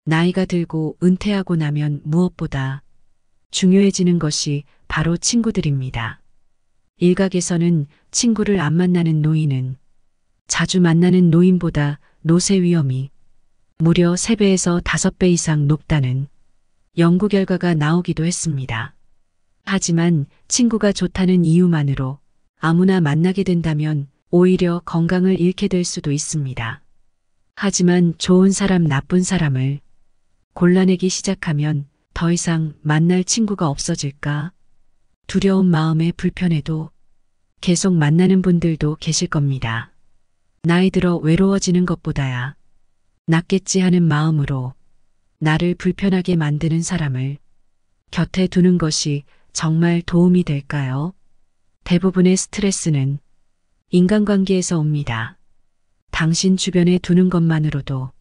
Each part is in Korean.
나이가 들고 은퇴하고 나면 무엇보다 중요해지는 것이 바로 친구들입니다. 일각에서는 친구를 안 만나는 노인은 자주 만나는 노인보다 노쇠 위험이 무려 3배에서 5배 이상 높다는 연구 결과가 나오기도 했습니다. 하지만 친구가 좋다는 이유만으로 아무나 만나게 된다면 오히려 건강을 잃게 될 수도 있습니다. 하지만 좋은 사람, 나쁜 사람을 골라내기 시작하면 더 이상 만날 친구가 없어질까? 두려운 마음에 불편해도 계속 만나는 분들도 계실 겁니다. 나이 들어 외로워지는 것보다야 낫겠지 하는 마음으로 나를 불편하게 만드는 사람을 곁에 두는 것이 정말 도움이 될까요? 대부분의 스트레스는 인간관계에서 옵니다. 당신 주변에 두는 것만으로도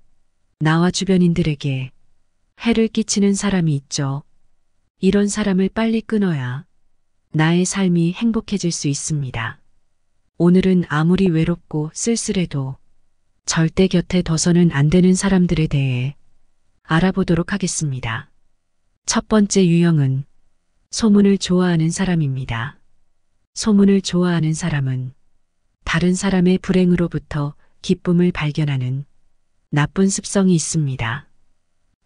나와 주변인들에게 해를 끼치는 사람이 있죠. 이런 사람을 빨리 끊어야 나의 삶이 행복해질 수 있습니다. 오늘은 아무리 외롭고 쓸쓸해도 절대 곁에 둬서는 안 되는 사람들에 대해 알아보도록 하겠습니다. 첫 번째 유형은 소문을 좋아하는 사람입니다. 소문을 좋아하는 사람은 다른 사람의 불행으로부터 기쁨을 발견하는 나쁜 습성이 있습니다.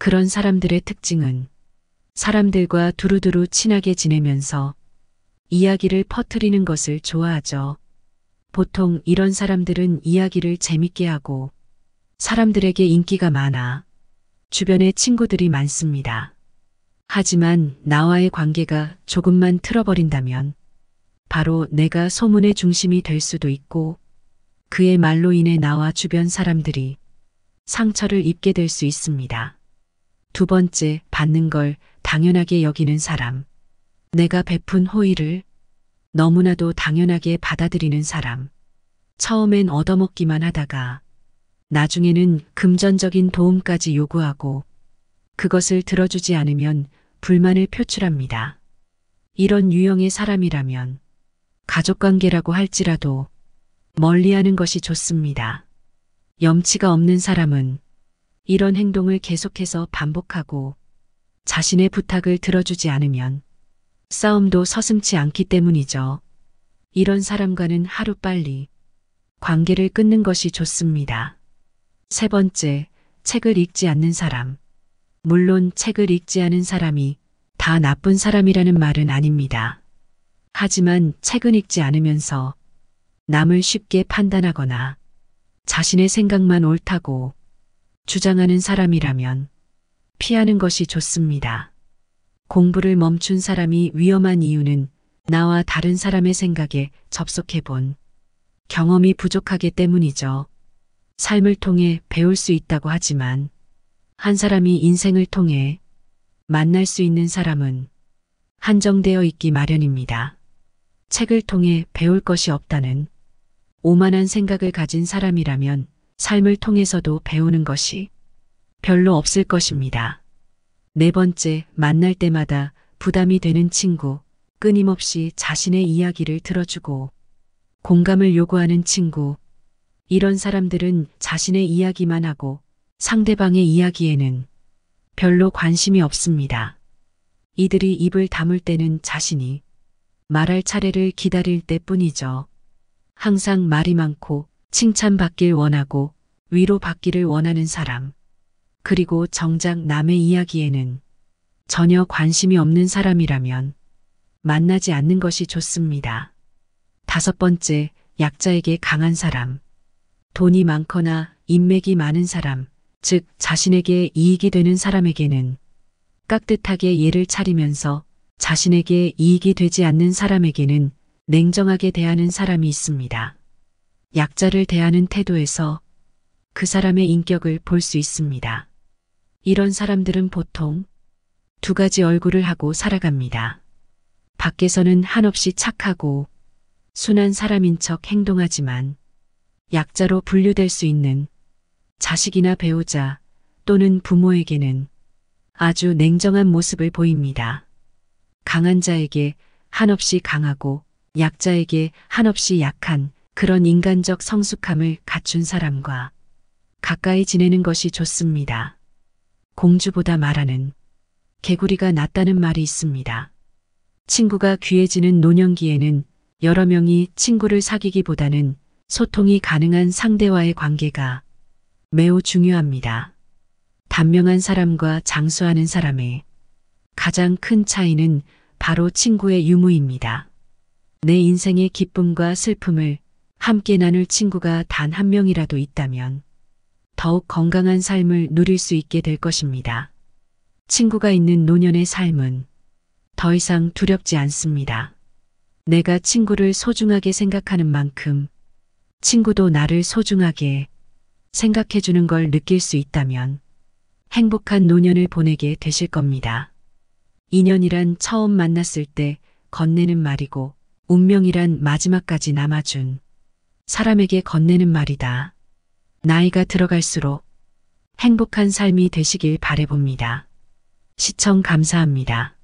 그런 사람들의 특징은 사람들과 두루두루 친하게 지내면서 이야기를 퍼뜨리는 것을 좋아하죠. 보통 이런 사람들은 이야기를 재밌게 하고 사람들에게 인기가 많아 주변에 친구들이 많습니다. 하지만 나와의 관계가 조금만 틀어버린다면 바로 내가 소문의 중심이 될 수도 있고 그의 말로 인해 나와 주변 사람들이 상처를 입게 될 수 있습니다. 두 번째, 받는 걸 당연하게 여기는 사람. 내가 베푼 호의를 너무나도 당연하게 받아들이는 사람. 처음엔 얻어먹기만 하다가 나중에는 금전적인 도움까지 요구하고 그것을 들어주지 않으면 불만을 표출합니다. 이런 유형의 사람이라면 가족관계라고 할지라도 멀리하는 것이 좋습니다. 염치가 없는 사람은 이런 행동을 계속해서 반복하고 자신의 부탁을 들어주지 않으면 싸움도 서슴지 않기 때문이죠. 이런 사람과는 하루빨리 관계를 끊는 것이 좋습니다. 세 번째, 책을 읽지 않는 사람. 물론 책을 읽지 않은 사람이 다 나쁜 사람이라는 말은 아닙니다. 하지만 책은 읽지 않으면서 남을 쉽게 판단하거나 자신의 생각만 옳다고 주장하는 사람이라면 피하는 것이 좋습니다. 공부를 멈춘 사람이 위험한 이유는 나와 다른 사람의 생각에 접속해 본 경험이 부족하기 때문이죠. 삶을 통해 배울 수 있다고 하지만 한 사람이 인생을 통해 만날 수 있는 사람은 한정되어 있기 마련입니다. 책을 통해 배울 것이 없다는 오만한 생각을 가진 사람이라면 삶을 통해서도 배우는 것이 별로 없을 것입니다. 네 번째, 만날 때마다 부담이 되는 친구. 끊임없이 자신의 이야기를 들어주고 공감을 요구하는 친구. 이런 사람들은 자신의 이야기만 하고 상대방의 이야기에는 별로 관심이 없습니다. 이들이 입을 다물 때는 자신이 말할 차례를 기다릴 때뿐이죠. 항상 말이 많고 칭찬받길 원하고 위로받기를 원하는 사람. 그리고 정작 남의 이야기에는 전혀 관심이 없는 사람이라면 만나지 않는 것이 좋습니다. 다섯 번째, 약자에게 강한 사람. 돈이 많거나 인맥이 많은 사람, 즉 자신에게 이익이 되는 사람에게는 깍듯하게 예를 차리면서 자신에게 이익이 되지 않는 사람에게는 냉정하게 대하는 사람이 있습니다. 약자를 대하는 태도에서 그 사람의 인격을 볼 수 있습니다. 이런 사람들은 보통 두 가지 얼굴을 하고 살아갑니다. 밖에서는 한없이 착하고 순한 사람인 척 행동하지만 약자로 분류될 수 있는 자식이나 배우자 또는 부모에게는 아주 냉정한 모습을 보입니다. 강한 자에게 한없이 강하고 약자에게 한없이 약한 그런 인간적 성숙함을 갖춘 사람과 가까이 지내는 것이 좋습니다. 공주보다 말하는 개구리가 낫다는 말이 있습니다. 친구가 귀해지는 노년기에는 여러 명이 친구를 사귀기보다는 소통이 가능한 상대와의 관계가 매우 중요합니다. 단명한 사람과 장수하는 사람의 가장 큰 차이는 바로 친구의 유무입니다. 내 인생의 기쁨과 슬픔을 함께 나눌 친구가 단 한 명이라도 있다면 더욱 건강한 삶을 누릴 수 있게 될 것입니다. 친구가 있는 노년의 삶은 더 이상 두렵지 않습니다. 내가 친구를 소중하게 생각하는 만큼 친구도 나를 소중하게 생각해 주는 걸 느낄 수 있다면 행복한 노년을 보내게 되실 겁니다. 인연이란 처음 만났을 때 건네는 말이고 운명이란 마지막까지 남아준 사람에게 건네는 말이다. 나이가 들어갈수록 행복한 삶이 되시길 바라봅니다. 시청 감사합니다.